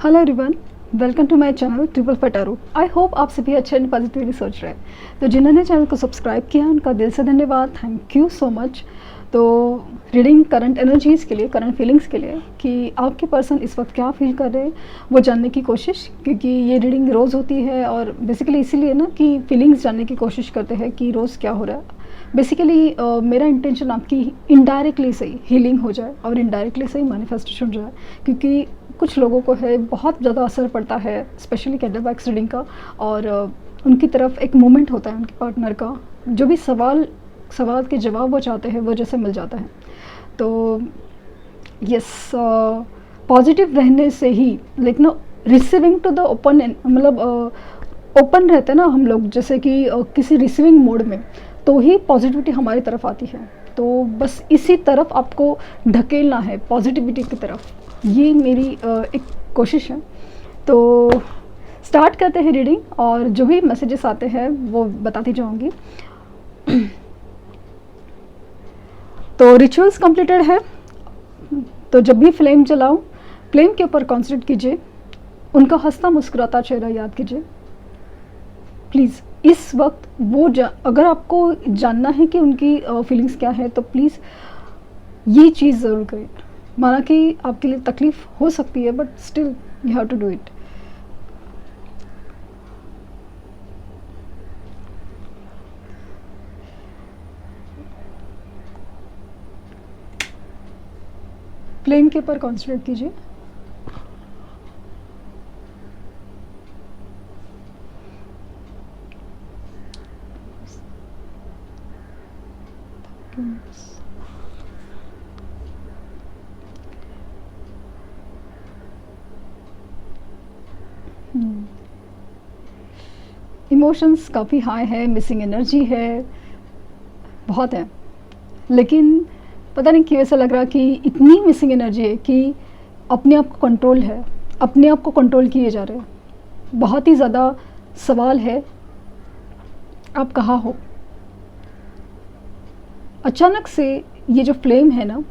Hello everyone, welcome to my channel triple Fataru. I hope आप सभी अच्छे एंड पॉजिटिवली सोच रहे हैं। तो जिन्होंने चैनल को सब्सक्राइब किया उनका दिल से धन्यवाद, थैंक यू सो मच। तो रीडिंग करंट एनर्जीज़ के लिए, करंट फीलिंग्स के लिए कि आपके पर्सन इस वक्त क्या फील कर रहे हैं वो जानने की कोशिश, क्योंकि ये रीडिंग रोज़ होती है और बेसिकली इसीलिए ना कि फीलिंग्स जानने की कोशिश करते हैं कि रोज़ क्या हो रहा है। बेसिकली मेरा इंटेंशन आपकी इनडायरेक्टली से ही हीलिंग हो जाए और इनडायरेक्टली से ही मैनिफेस्टेशन हो जाए, क्योंकि कुछ लोगों को है बहुत ज़्यादा असर पड़ता है स्पेशली कैंडल बॉक्स रीडिंग का, और उनकी तरफ एक मोमेंट होता है उनके पार्टनर का, जो भी सवाल के जवाब वो चाहते हैं वो जैसे मिल जाता है। तो यस, पॉजिटिव रहने से ही लेकिन रिसीविंग टू द ओपन, मतलब ओपन रहते हैं ना हम लोग, जैसे कि किसी रिसीविंग मोड में, तो ही पॉजिटिविटी हमारी तरफ आती है। तो बस इसी तरफ आपको ढकेलना है, पॉजिटिविटी की तरफ। ये मेरी एक कोशिश है। तो स्टार्ट करते हैं रीडिंग, और जो भी मैसेजेस आते हैं वो बताती जाऊंगी। तो रिचुअल्स कंप्लीटेड है। तो जब भी फ्लेम जलाओ, फ्लेम के ऊपर कॉन्सेंट्रेट कीजिए, उनका हंसता मुस्कुराता चेहरा याद कीजिए। प्लीज़ इस वक्त वो अगर आपको जानना है कि उनकी फीलिंग्स क्या है, तो प्लीज़ ये चीज़ ज़रूर करें। माना कि आपके लिए तकलीफ़ हो सकती है, but still you have to do it. Flame के ऊपर कॉन्सेंट्रेट कीजिए। इमोशंस काफ़ी हाई है, मिसिंग एनर्जी है, बहुत है, लेकिन पता नहीं क्यों ऐसा लग रहा कि इतनी मिसिंग एनर्जी है कि अपने आप को कंट्रोल है, अपने आप को कंट्रोल किए जा रहे हैं। बहुत ही ज़्यादा सवाल है, आप कहाँ हो। अचानक से ये जो फ्लेम है ना,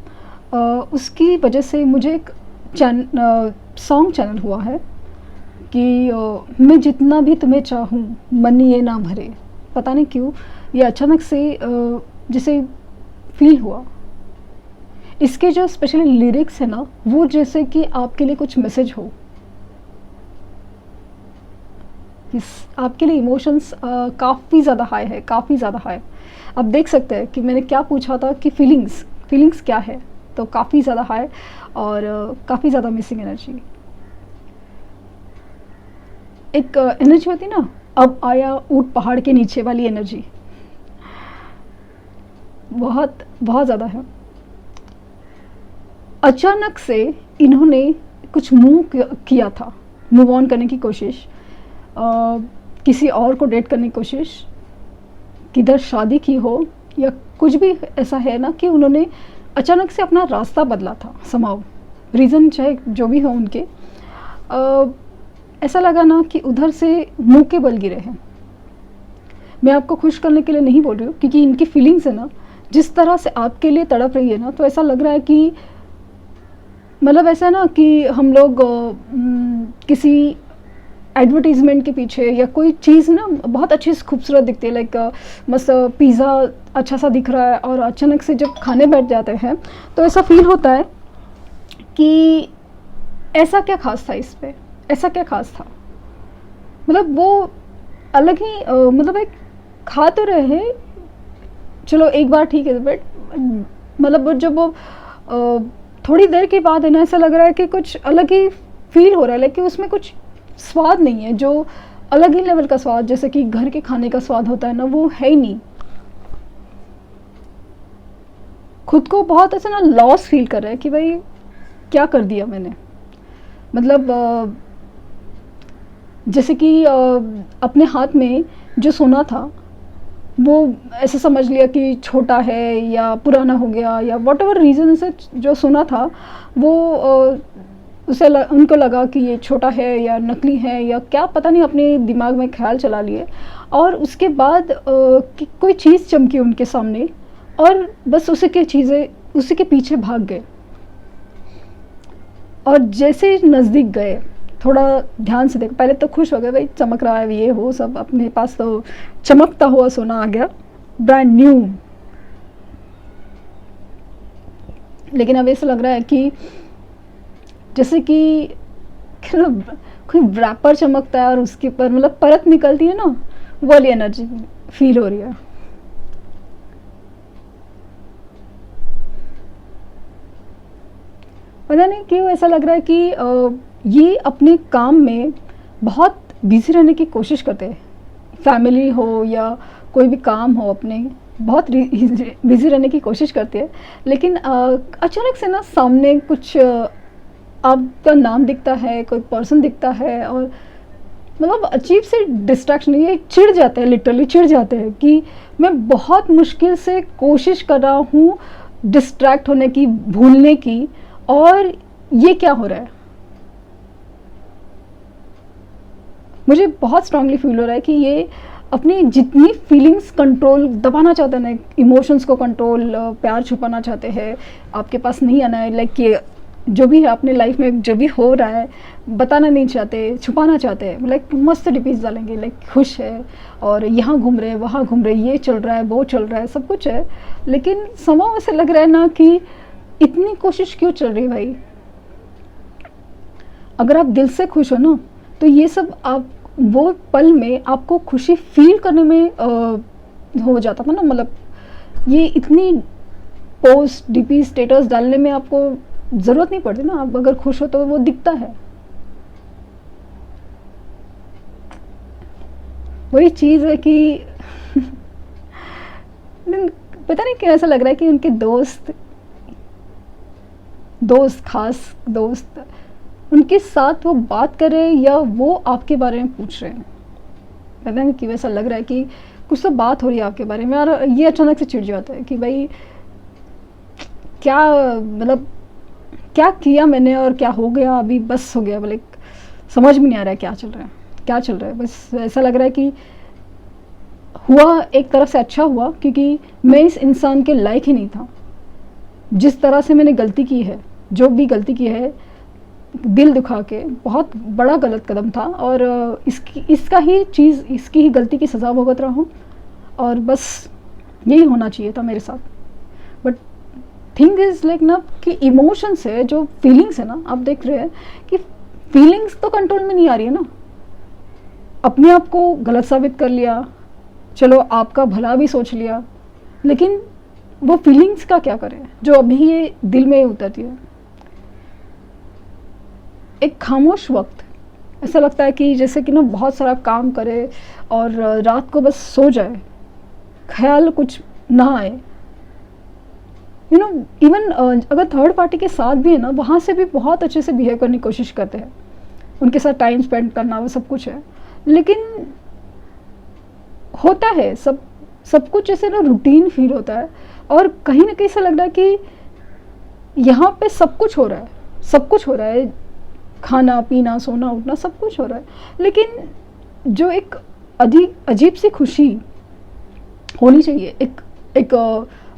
उसकी वजह से मुझे एक सॉन्ग चैनल हुआ है कि मैं जितना भी तुम्हें चाहूँ मन ये ना भरे। पता नहीं क्यों ये अचानक से जैसे फील हुआ। इसके जो स्पेशली लिरिक्स है ना, वो जैसे कि आपके लिए कुछ मैसेज हो। आपके लिए इमोशंस काफ़ी ज़्यादा हाई है, काफ़ी ज़्यादा हाई। आप देख सकते हैं कि मैंने क्या पूछा था कि फीलिंग्स क्या है, तो काफ़ी ज़्यादा हाई और काफ़ी ज़्यादा मिसिंग एनर्जी। एक एनर्जी होती ना, अब आया ऊंट पहाड़ के नीचे वाली एनर्जी, बहुत बहुत ज़्यादा है। अचानक से इन्होंने कुछ मूव किया था, मूव ऑन करने की कोशिश, किसी और को डेट करने की कोशिश, किधर शादी की हो या कुछ भी ऐसा है ना कि उन्होंने अचानक से अपना रास्ता बदला था। समाव रीज़न चाहे जो भी हो उनके, ऐसा लगा ना कि उधर से मुंह के बल गिरे हैं। मैं आपको खुश करने के लिए नहीं बोल रही हूँ, क्योंकि इनकी फीलिंग्स है ना, जिस तरह से आपके लिए तड़प रही है ना, तो ऐसा लग रहा है कि मतलब ऐसा ना कि हम लोग किसी एडवर्टीज़मेंट के पीछे या कोई चीज़ ना बहुत अच्छी खूबसूरत दिखती है, लाइक मस्त पिज़्ज़ा अच्छा सा दिख रहा है, और अचानक से जब खाने बैठ जाते हैं तो ऐसा फील होता है कि ऐसा क्या खास था इस पे, ऐसा क्या खास था। मतलब वो अलग ही मतलब एक खा तो रहे हैं, चलो एक बार ठीक है, बट मतलब जब वो थोड़ी देर के बाद है ना, ऐसा लग रहा है कि कुछ अलग ही फील हो रहा है, लेकिन उसमें कुछ स्वाद नहीं है, जो अलग ही लेवल का स्वाद जैसे कि घर के खाने का स्वाद होता है ना, वो है ही नहीं। खुद को बहुत ऐसा ना लॉस फील कर रहा है कि भाई क्या कर दिया मैंने। मतलब जैसे कि अपने हाथ में जो सोना था वो ऐसे समझ लिया कि छोटा है या पुराना हो गया, या वॉट एवर रीज़न से जो सोना था वो उनको लगा कि ये छोटा है या नकली है या क्या, पता नहीं, अपने दिमाग में ख्याल चला लिए, और उसके बाद कि कोई चीज़ चमकी उनके सामने और बस उसी के पीछे भाग गए। और जैसे नज़दीक गए थोड़ा ध्यान से देखो। पहले तो खुश हो गए भाई चमक रहा है, ये हो सब अपने पास तो चमकता हुआ सोना आ गया, ब्रांड न्यू। लेकिन अब ऐसा लग रहा है कि जैसे कि मतलब कोई रैपर चमकता है और उसके ऊपर मतलब परत निकलती है ना, वो वाली एनर्जी फील हो रही है। पता नहीं क्यों ऐसा लग रहा है कि ये अपने काम में बहुत बिजी रहने की कोशिश करते हैं, फैमिली हो या कोई भी काम हो अपने, बहुत बिजी रहने की कोशिश करते हैं। लेकिन अचानक से ना सामने कुछ आपका नाम दिखता है, कोई पर्सन दिखता है और मतलब अजीब से डिस्ट्रैक्शन, ये चिढ़ जाते हैं, लिटरली चिढ़ जाते हैं कि मैं बहुत मुश्किल से कोशिश कर रहा हूँ डिस्ट्रैक्ट होने की, भूलने की, और ये क्या हो रहा है। मुझे बहुत स्ट्रांगली फील हो रहा है कि ये अपनी जितनी फीलिंग्स कंट्रोल दबाना चाहते हैं ना, इमोशंस को कंट्रोल, प्यार छुपाना चाहते हैं, आपके पास नहीं आना है, लाइक ये जो भी है अपने लाइफ में जो भी हो रहा है बताना नहीं चाहते, छुपाना चाहते हैं। लाइक मस्त डिपीज डालेंगे, लाइक खुश है और यहाँ घूम रहे, वहाँ घूम रहे, ये चल रहा है, वो चल रहा है, सब कुछ है। लेकिन समाव ऐसे लग रहा है ना कि इतनी कोशिश क्यों चल रही है भाई। अगर आप दिल से खुश हो ना तो ये सब आप वो पल में आपको खुशी फील करने में हो जाता था ना। मतलब ये इतनी पोस्ट डीपी स्टेटस डालने में आपको ज़रूरत नहीं पड़ती ना, आप अगर खुश हो तो वो दिखता है। वही चीज़ है कि पता नहीं क्यों ऐसा लग रहा है कि उनके दोस्त खास दोस्त उनके साथ वो बात कर रहे हैं या वो आपके बारे में पूछ रहे हैं। पता नहीं क्यों ऐसा लग रहा है कि कुछ तो बात हो रही है आपके बारे में, और ये अचानक से चिढ़ जाता है कि भाई क्या मतलब क्या किया मैंने और क्या हो गया, अभी बस हो गया। बोले समझ में नहीं आ रहा है क्या चल रहा है, क्या चल रहा है। बस ऐसा लग रहा है कि हुआ एक तरफ से अच्छा हुआ क्योंकि मैं इस इंसान के लायक ही नहीं था। जिस तरह से मैंने गलती की है, जो भी गलती की है, दिल दुखा के, बहुत बड़ा गलत कदम था, और इसकी ही गलती की सज़ा भुगत रहा हूँ, और बस यही होना चाहिए था मेरे साथ। बट थिंग इज़ लाइक ना कि इमोशंस है, जो फीलिंग्स है ना, आप देख रहे हैं कि फीलिंग्स तो कंट्रोल में नहीं आ रही है ना। अपने आप को गलत साबित कर लिया, चलो आपका भला भी सोच लिया, लेकिन वो फीलिंग्स का क्या करें जो अभी ये दिल में उतरती है। एक खामोश वक्त, ऐसा लगता है कि जैसे कि ना बहुत सारा काम करे और रात को बस सो जाए, ख्याल कुछ ना आए। यू नो इवन अगर थर्ड पार्टी के साथ भी है ना, वहाँ से भी बहुत अच्छे से बिहेव करने की कोशिश करते हैं, उनके साथ टाइम स्पेंड करना, वो सब कुछ है। लेकिन होता है सब कुछ ऐसे ना रूटीन फील होता है, और कहीं ना कहीं ऐसा लग रहा है कि यहाँ पे सब कुछ हो रहा है, सब कुछ हो रहा है, खाना पीना सोना उठना सब कुछ हो रहा है, लेकिन जो एक अजीब सी खुशी होनी चाहिए, एक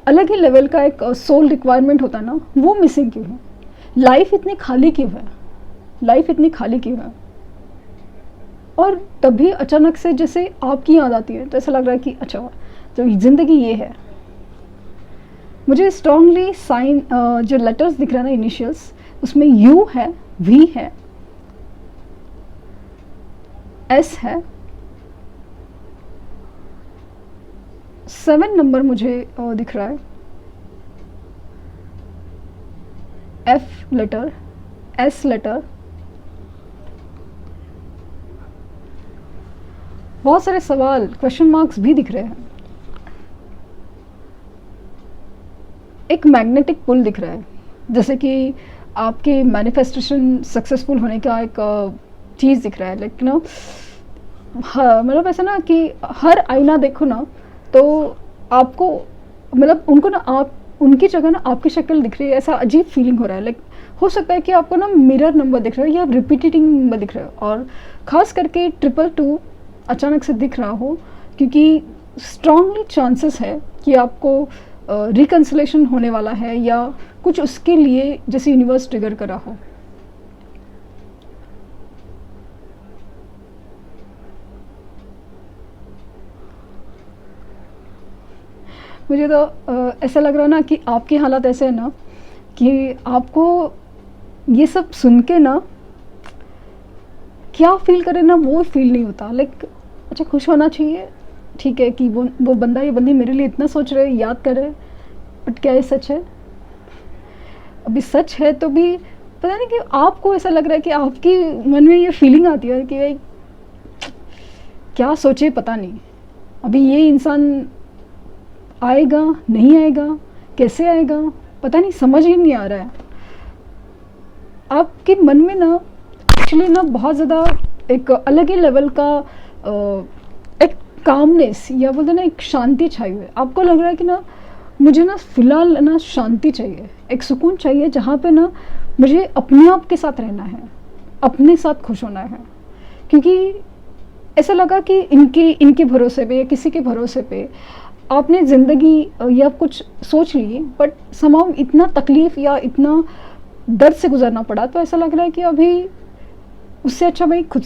अलग ही लेवल का एक सोल रिक्वायरमेंट होता है ना, वो मिसिंग क्यों है। लाइफ इतनी खाली क्यों है, लाइफ इतनी खाली क्यों है। और तभी अचानक से जैसे आपकी याद आती है तो ऐसा लग रहा है कि अच्छा तो ज़िंदगी ये है। मुझे स्ट्रांगली साइन जो लेटर्स दिख रहे हैं ना, इनिशियल्स, उसमें यू है, वी है, एस है, 7 नंबर मुझे दिख रहा है, एफ लेटर, एस लेटर, बहुत सारे सवाल, क्वेश्चन मार्क्स भी दिख रहे हैं। एक मैग्नेटिक पुल दिख रहा है, जैसे कि आपके मैनिफेस्टेशन सक्सेसफुल होने का एक चीज़ दिख रहा है। लाइक ना मतलब ऐसा ना कि हर आईना देखो ना तो आपको मतलब उनको ना आप उनकी जगह ना आपकी शक्ल दिख रही है, ऐसा अजीब फीलिंग हो रहा है। लाइक हो सकता है कि आपको ना मिरर नंबर दिख रहा है या रिपीटिंग नंबर दिख रहा है, और ख़ास करके 222 अचानक से दिख रहा हो, क्योंकि स्ट्रांगली चांसेस है कि आपको रिकन्सिलेशन होने वाला है या कुछ उसके लिए जैसे यूनिवर्स ट्रिगर करा हो। मुझे तो ऐसा लग रहा ना कि आपके हालात ऐसे है ना कि आपको ये सब सुन के ना क्या फ़ील करे ना वो फ़ील नहीं होता। लाइक अच्छा खुश होना चाहिए, ठीक है कि वो बंदा या बंदी मेरे लिए इतना सोच रहे, याद कर रहे, बट क्या ये सच है? अभी सच है तो भी पता नहीं कि आपको ऐसा लग रहा है कि आपकी मन में ये फीलिंग आती है कि भाई क्या सोचे पता नहीं, अभी ये इंसान आएगा नहीं आएगा, कैसे आएगा, पता नहीं, समझ ही नहीं आ रहा है। आपके मन में ना एक्चुअली ना बहुत ज़्यादा एक अलग ही लेवल का एक कामनेस या बोलते ना एक शांति छाई हुई है। आपको लग रहा है कि ना मुझे ना फ़िलहाल ना शांति चाहिए, एक सुकून चाहिए जहाँ पे ना मुझे अपने आप के साथ रहना है, अपने साथ खुश होना है। क्योंकि ऐसा लगा कि इनके भरोसे पे या किसी के भरोसे पे आपने ज़िंदगी या कुछ सोच ली, बट समाव इतना तकलीफ़ या इतना दर्द से गुजरना पड़ा, तो ऐसा लग रहा है कि अभी उससे अच्छा भाई खुद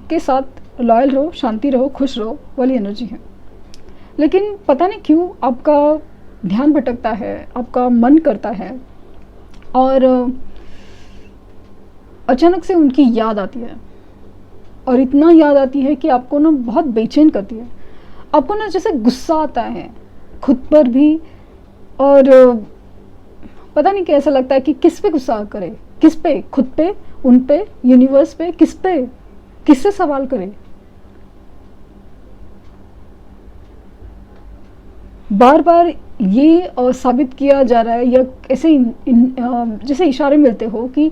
के साथ लॉयल रहो, शांति रहो, खुश रहो वाली एनर्जी है। लेकिन पता नहीं क्यों आपका ध्यान भटकता है, आपका मन करता है और अचानक से उनकी याद आती है, और इतना याद आती है कि आपको ना बहुत बेचैन करती है। आपको ना जैसे गुस्सा आता है खुद पर भी, और पता नहीं कैसा लगता है कि किस पे गुस्सा करे, किस पे, खुद पे, उन पे, यूनिवर्स पे, किस पे, किससे सवाल करे। बार बार ये साबित किया जा रहा है या ऐसे जैसे इशारे मिलते हो कि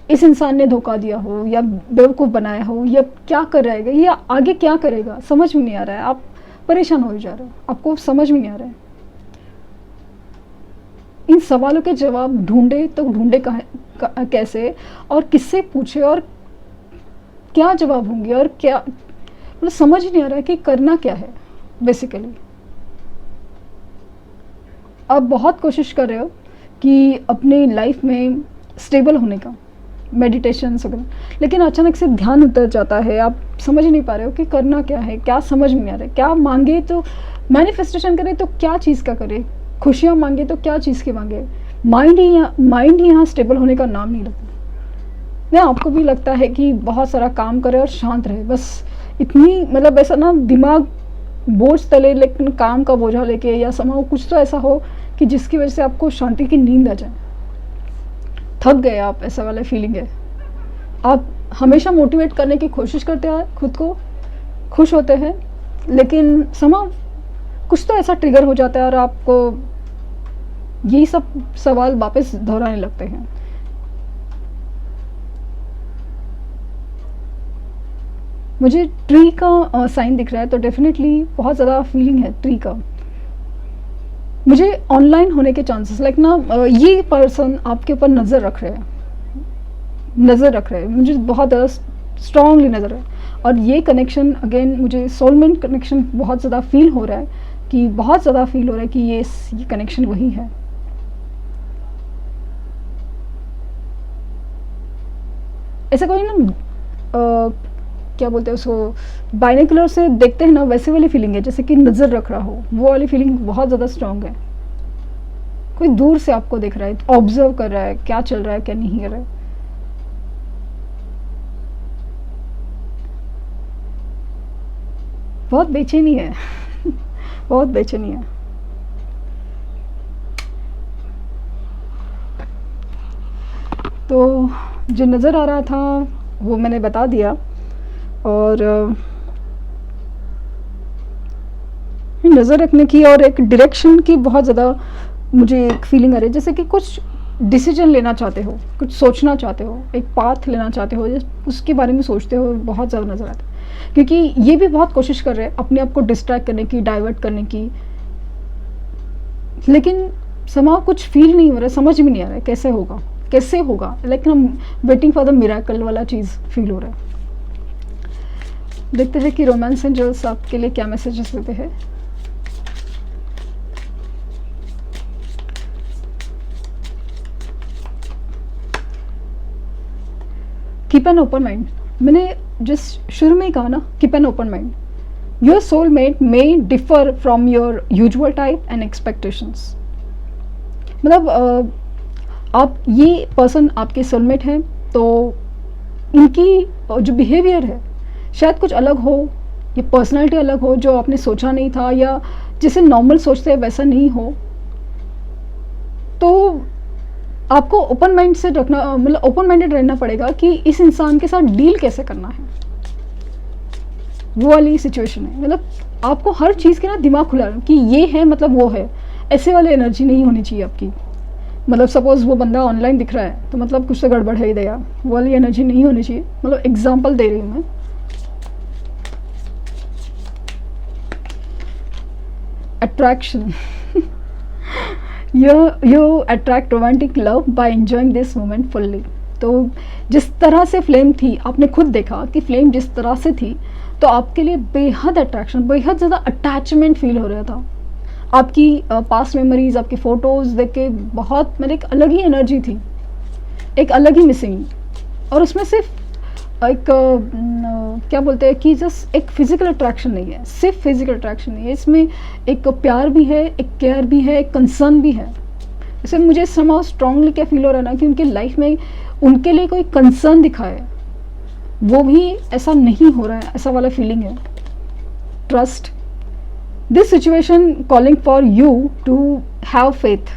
इस इंसान ने धोखा दिया हो या बेवकूफ़ बनाया हो या क्या कर रहेगा या आगे क्या करेगा, समझ में नहीं आ रहा है। आप परेशान हो जा रहे हो, आपको समझ में नहीं आ रहा है। इन सवालों के जवाब ढूंढे तो ढूंढे कैसे, और किससे पूछे, और क्या जवाब होंगे, और क्या, मतलब समझ ही नहीं आ रहा है कि करना क्या है बेसिकली। आप बहुत कोशिश कर रहे हो कि अपने लाइफ में स्टेबल होने का, मेडिटेशन वगैरह, लेकिन अचानक से ध्यान उतर जाता है। आप समझ नहीं पा रहे हो कि करना क्या है, क्या समझ में नहीं आ रहा है। क्या मांगे तो मैनिफेस्टेशन करे तो क्या चीज़ का करे, खुशियाँ मांगे तो क्या चीज़ की मांगे। माइंड ही यहाँ स्टेबल होने का नाम नहीं लेता। नहीं, आपको भी लगता है कि बहुत सारा काम करे और शांत रहे, बस इतनी, मतलब ऐसा ना दिमाग बोझ तले, लेकिन काम का बोझा लेके, या समाओ कुछ तो ऐसा हो कि जिसकी वजह से आपको शांति की नींद आ जाए। थक गए आप, ऐसा वाला फीलिंग है। आप हमेशा मोटिवेट करने की कोशिश करते हैं, खुद को खुश होते हैं, लेकिन समाओ कुछ तो ऐसा ट्रिगर हो जाता है और आपको यही सब सवाल वापस दोहराने लगते हैं। मुझे ट्री का साइन दिख रहा है, तो डेफिनेटली बहुत ज़्यादा फीलिंग है ट्री का। मुझे ऑनलाइन होने के चांसेस, लाइक ना ये पर्सन आपके ऊपर नज़र रख रहे हैं, मुझे बहुत ज़्यादा स्ट्रांगली नज़र है। और ये कनेक्शन अगेन मुझे सोलमेट कनेक्शन बहुत ज़्यादा फील हो रहा है, कि बहुत ज़्यादा फील हो रहा है कि ये कनेक्शन वही है। ऐसा कोई ना क्या बोलते हैं उसको, बाइनोकुलर से देखते हैं ना, वैसे वाली फीलिंग है, जैसे कि नज़र रख रहा हो, वो वाली फीलिंग बहुत ज़्यादा स्ट्रांग है। कोई दूर से आपको देख रहा है, ऑब्जर्व कर रहा है क्या चल रहा है, क्या नहीं कर रहा है। बहुत बेचैनी है बहुत बेचैनी है। तो जो नज़र आ रहा था वो मैंने बता दिया, और नज़र रखने की और एक डायरेक्शन की बहुत ज़्यादा मुझे एक फीलिंग आ रही है, जैसे कि कुछ डिसीजन लेना चाहते हो, कुछ सोचना चाहते हो, एक पाथ लेना चाहते हो, उसके बारे में सोचते हो, बहुत ज़्यादा नज़र आता है। क्योंकि ये भी बहुत कोशिश कर रहे हैं अपने आप को डिस्ट्रैक्ट करने की, डाइवर्ट करने की, लेकिन समां कुछ फील नहीं हो रहा है, समझ में नहीं आ रहा है कैसे होगा, लाइक हम वेटिंग फॉर द मिरेकल वाला चीज़ फील हो रहा है। देखते हैं कि रोमांस एंजल्स आपके लिए क्या मैसेजेस देते हैं। Keep an open mind. मैंने जिस शुरू में ही कहा ना, keep an open mind, your soulmate may differ from your usual type and expectations. मतलब आप ये पर्सन आपके सोलमेट हैं, तो इनकी जो बिहेवियर है शायद कुछ अलग हो, ये पर्सनालिटी अलग हो जो आपने सोचा नहीं था, या जिसे नॉर्मल सोचते हैं वैसा नहीं हो। तो आपको ओपन माइंड से रखना, मतलब ओपन माइंडेड रहना पड़ेगा कि इस इंसान के साथ डील कैसे करना है। वो वाली सिचुएशन है, मतलब आपको हर चीज़ के ना दिमाग खुला कि ये है मतलब वो है, ऐसे वाली एनर्जी नहीं होनी चाहिए आपकी। मतलब सपोज वो बंदा ऑनलाइन दिख रहा है तो मतलब कुछ तो गड़बड़ है ही दया, वो वाली एनर्जी नहीं होनी चाहिए। मतलब एग्जांपल दे रही हूँ मैं। Attraction you attract romantic love by enjoying this moment fully। तो जिस तरह से फ्लेम थी, आपने खुद देखा कि फ्लेम जिस तरह से थी, तो आपके लिए बेहद अट्रैक्शन, बेहद ज़्यादा अटैचमेंट फील हो रहा था। आपकी पास्ट मेमोरीज, आपकी फ़ोटोज़ देख के बहुत, मतलब एक अलग ही एनर्जी थी, एक अलग ही मिसिंग। और उसमें सिर्फ एक क्या बोलते हैं कि जस्ट एक फिजिकल अट्रैक्शन नहीं है, सिर्फ फिजिकल अट्रैक्शन नहीं है, इसमें एक प्यार भी है, एक केयर भी है, एक कंसर्न भी है। इसमें मुझे समाउ स्ट्रांगली क्या फील हो रहा है ना कि उनके लाइफ में उनके लिए कोई कंसर्न दिखा है, वो भी ऐसा नहीं हो रहा है, ऐसा वाला फीलिंग है। Trust, this situation calling for you to have faith.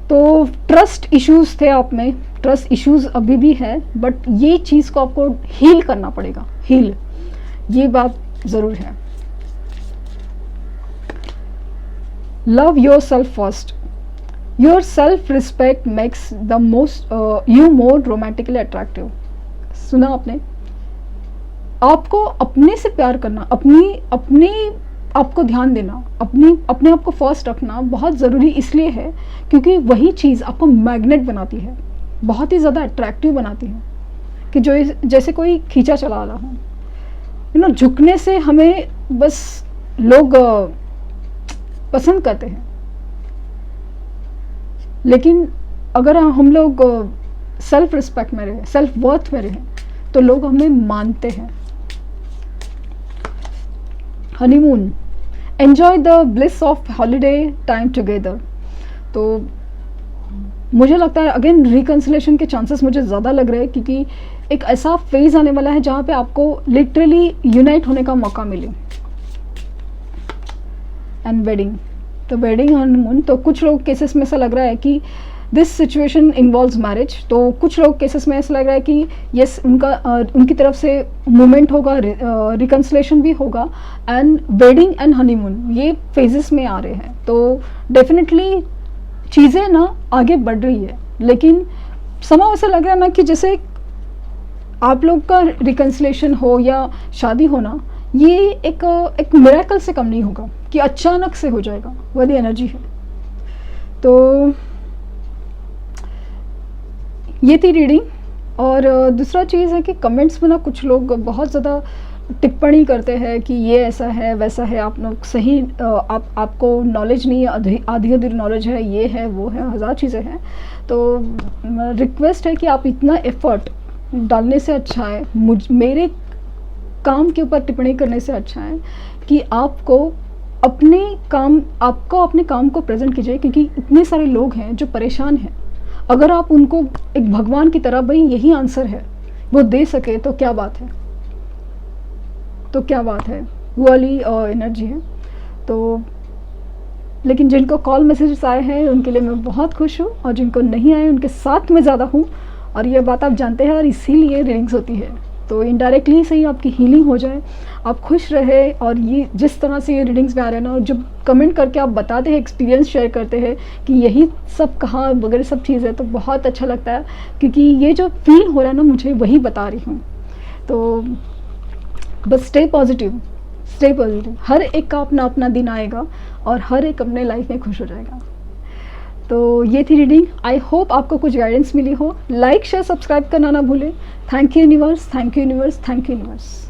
तो ट्रस्ट इश्यूज थे आप में, ट्रस्ट इश्यूज अभी भी है, बट ये चीज़ को आपको हील करना पड़ेगा, हील, ये बात ज़रूर है। Love your self first, your self respect makes the most you more romantically attractive. सुना आपने? आपको अपने से प्यार करना, अपने आपको ध्यान देना, अपने आप को फर्स्ट रखना बहुत ज़रूरी इसलिए है क्योंकि वही चीज़ आपको मैग्नेट बनाती है, बहुत ही ज़्यादा अट्रैक्टिव बनाती है। कि जो जैसे कोई खींचा चला रहा हो, यू नो, झुकने से हमें बस लोग पसंद करते हैं, लेकिन अगर हम लोग सेल्फ रिस्पेक्ट में रहें, सेल्फ वर्थ में रहें, तो लोग हमें मानते हैं। Honeymoon, enjoy the bliss of holiday time together. तो मुझे लगता है अगेन रिकन्सिलेशन के चांसेस मुझे ज़्यादा लग रहे हैं क्योंकि एक ऐसा फेज आने वाला है जहाँ पे आपको लिटरली यूनाइट होने का मौका मिले। एंड वेडिंग, तो वेडिंग हनीमून, तो कुछ लोग केसेस में ऐसा लग रहा है कि दिस सिचुएशन इन्वॉल्व्स मैरिज। तो कुछ लोग केसेस में ऐसा लग रहा है कि यस, उनकी तरफ से मूवमेंट होगा, रिकन्सिलेशन भी होगा, एंड वेडिंग एंड हनीमून ये फेजेस में आ रहे हैं। तो डेफिनेटली चीज़ें ना आगे बढ़ रही है, लेकिन समय ऐसा लग रहा है ना कि जैसे आप लोग का रिकन्सिलेशन हो या शादी होना, ये एक मिरेकल से कम नहीं होगा कि अचानक से हो जाएगा, वाली एनर्जी है। तो ये थी रीडिंग। और दूसरा चीज़ है कि कमेंट्स में ना कुछ लोग बहुत ज़्यादा टिप्पणी करते हैं कि ये ऐसा है वैसा है, आप लोग सही आपको नॉलेज नहीं है, आधी अधूरी नॉलेज है, ये है वो है, हज़ार चीज़ें हैं। तो रिक्वेस्ट है कि आप इतना एफर्ट डालने से अच्छा है, मेरे काम के ऊपर टिप्पणी करने से अच्छा है कि आपको अपने काम को प्रेजेंट कीजिए, क्योंकि इतने सारे लोग हैं जो परेशान हैं। अगर आप उनको एक भगवान की तरह, भाई यही आंसर है, वो दे सके तो क्या बात है, तो क्या बात है, वो वाली एनर्जी है। तो लेकिन जिनको कॉल मैसेजेस आए हैं उनके लिए मैं बहुत खुश हूँ, और जिनको नहीं आए उनके साथ मैं ज़्यादा हूँ, और ये बात आप जानते हैं, और इसीलिए रीडिंग्स होती है। तो इनडायरेक्टली सही आपकी हीलिंग हो जाए, आप खुश रहे। और ये जिस तरह से ये रीडिंग्स में आ रहे हैं ना, और जब कमेंट करके आप बताते हैं, एक्सपीरियंस शेयर करते हैं कि यही सब कहाँ वगैरह सब चीज़ है, तो बहुत अच्छा लगता है, क्योंकि ये जो फील हो रहा है ना मुझे, वही बता रही हूँ। तो बस स्टे पॉजिटिव, स्टे पॉजिटिव। हर एक का अपना अपना दिन आएगा और हर एक अपने लाइफ में खुश हो जाएगा। तो ये थी रीडिंग। आई होप आपको कुछ गाइडेंस मिली हो। लाइक शेयर सब्सक्राइब करना ना भूलें। Thank you universe, thank you universe, thank you universe.